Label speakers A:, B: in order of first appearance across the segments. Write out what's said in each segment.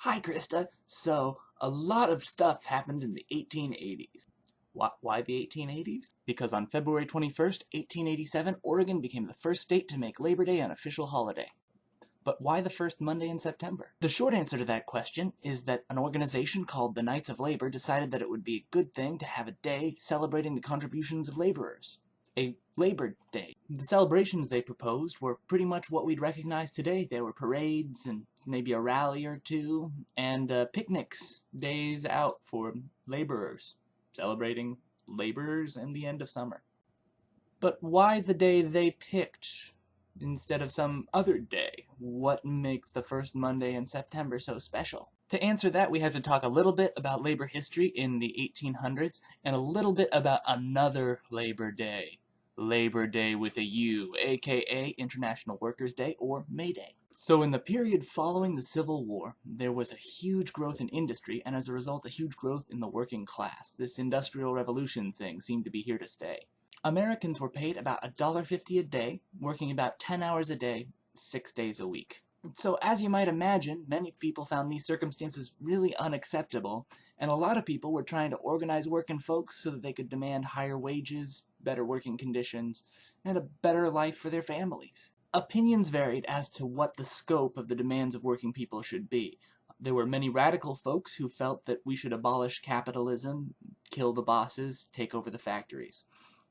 A: Hi, Krista. So, a lot of stuff happened in the 1880s. Why the 1880s? Because on February 21st, 1887, Oregon became the first state to make Labor Day an official holiday. But why the first Monday in September? The short answer to that question is that an organization called the Knights of Labor decided that it would be a good thing to have a day celebrating the contributions of laborers. A Labor Day. The celebrations they proposed were pretty much what we'd recognize today. There were parades and maybe a rally or two, and picnics, days out for laborers, celebrating laborers and the end of summer. But why the day they picked instead of some other day? What makes the first Monday in September so special? To answer that, we have to talk a little bit about labor history in the 1800s and a little bit about another Labor Day. Labor Day with a U, aka International Workers' Day or May Day. So in the period following the Civil War, there was a huge growth in industry, and as a result, a huge growth in the working class. This Industrial Revolution thing seemed to be here to stay. Americans were paid about $1.50 a day, working about 10 hours a day, 6 days a week. So as you might imagine, many people found these circumstances really unacceptable, and a lot of people were trying to organize working folks so that they could demand higher wages, better working conditions, and a better life for their families. Opinions varied as to what the scope of the demands of working people should be. There were many radical folks who felt that we should abolish capitalism, kill the bosses, take over the factories.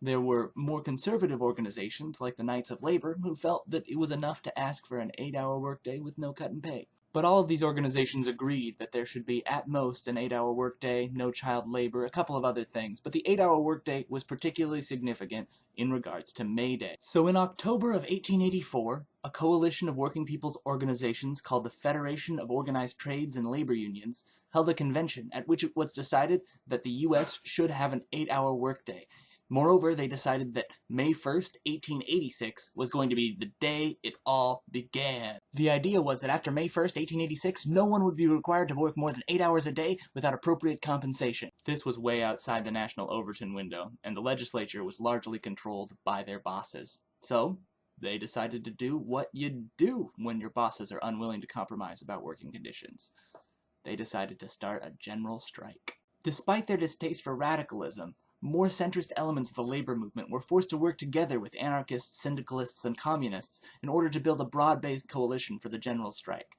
A: There were more conservative organizations, like the Knights of Labor, who felt that it was enough to ask for an 8-hour workday with no cut in pay. But all of these organizations agreed that there should be at most an 8-hour workday, no child labor, a couple of other things, but the 8-hour workday was particularly significant in regards to May Day. So in October of 1884, a coalition of working people's organizations called the Federation of Organized Trades and Labor Unions held a convention at which it was decided that the U.S. should have an 8-hour workday. Moreover, they decided that May 1st, 1886 was going to be the day it all began. The idea was that after May 1st, 1886, no one would be required to work more than 8 hours a day without appropriate compensation. This was way outside the national Overton window, and the legislature was largely controlled by their bosses. So, they decided to do what you do when your bosses are unwilling to compromise about working conditions. They decided to start a general strike. Despite their distaste for radicalism, more centrist elements of the labor movement were forced to work together with anarchists, syndicalists, and communists in order to build a broad-based coalition for the general strike.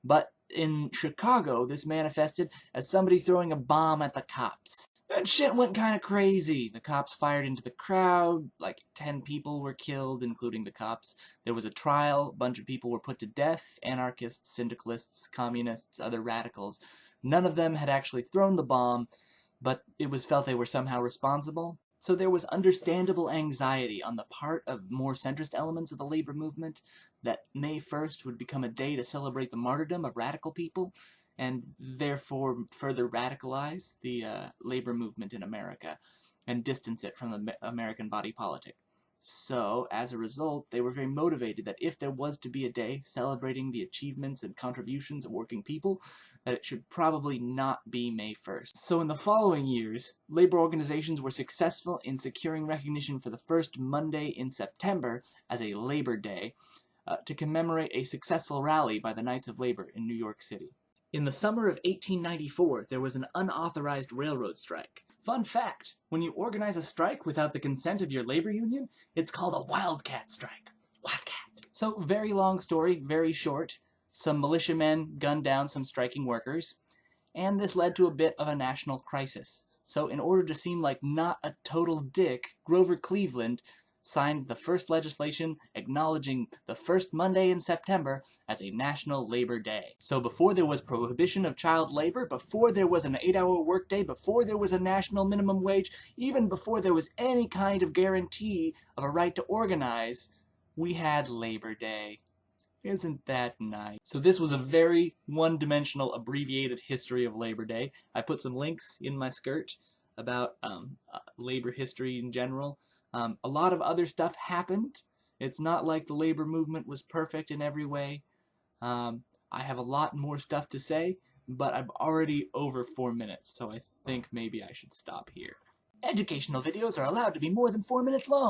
A: But in Chicago, this manifested as somebody throwing a bomb at the cops. That shit went kind of crazy. The cops fired into the crowd, like 10 people were killed, including the cops. There was a trial, a bunch of people were put to death, anarchists, syndicalists, communists, other radicals. None of them had actually thrown the bomb, but it was felt they were somehow responsible. So there was understandable anxiety on the part of more centrist elements of the labor movement that May 1st would become a day to celebrate the martyrdom of radical people, and therefore further radicalize the labor movement in America, and distance it from the American body politic. So, as a result, they were very motivated that if there was to be a day celebrating the achievements and contributions of working people, that it should probably not be May 1st. So in the following years, labor organizations were successful in securing recognition for the first Monday in September as a Labor Day to commemorate a successful rally by the Knights of Labor in New York City. In the summer of 1894, there was an unauthorized railroad strike. Fun fact, when you organize a strike without the consent of your labor union, it's called a wildcat strike. Wildcat. So, very long story, very short. Some militiamen gunned down some striking workers, and this led to a bit of a national crisis. So, in order to seem like not a total dick, Grover Cleveland signed the first legislation acknowledging the first Monday in September as a National Labor Day. So before there was prohibition of child labor, before there was an 8-hour workday, before there was a national minimum wage, even before there was any kind of guarantee of a right to organize, we had Labor Day. Isn't that nice? So this was a very one-dimensional, abbreviated history of Labor Day. I put some links in my skirt about labor history in general. A lot of other stuff happened. It's not like the labor movement was perfect in every way. I have a lot more stuff to say, but I'm already over 4 minutes, so I think maybe I should stop here. Educational videos are allowed to be more than 4 minutes long.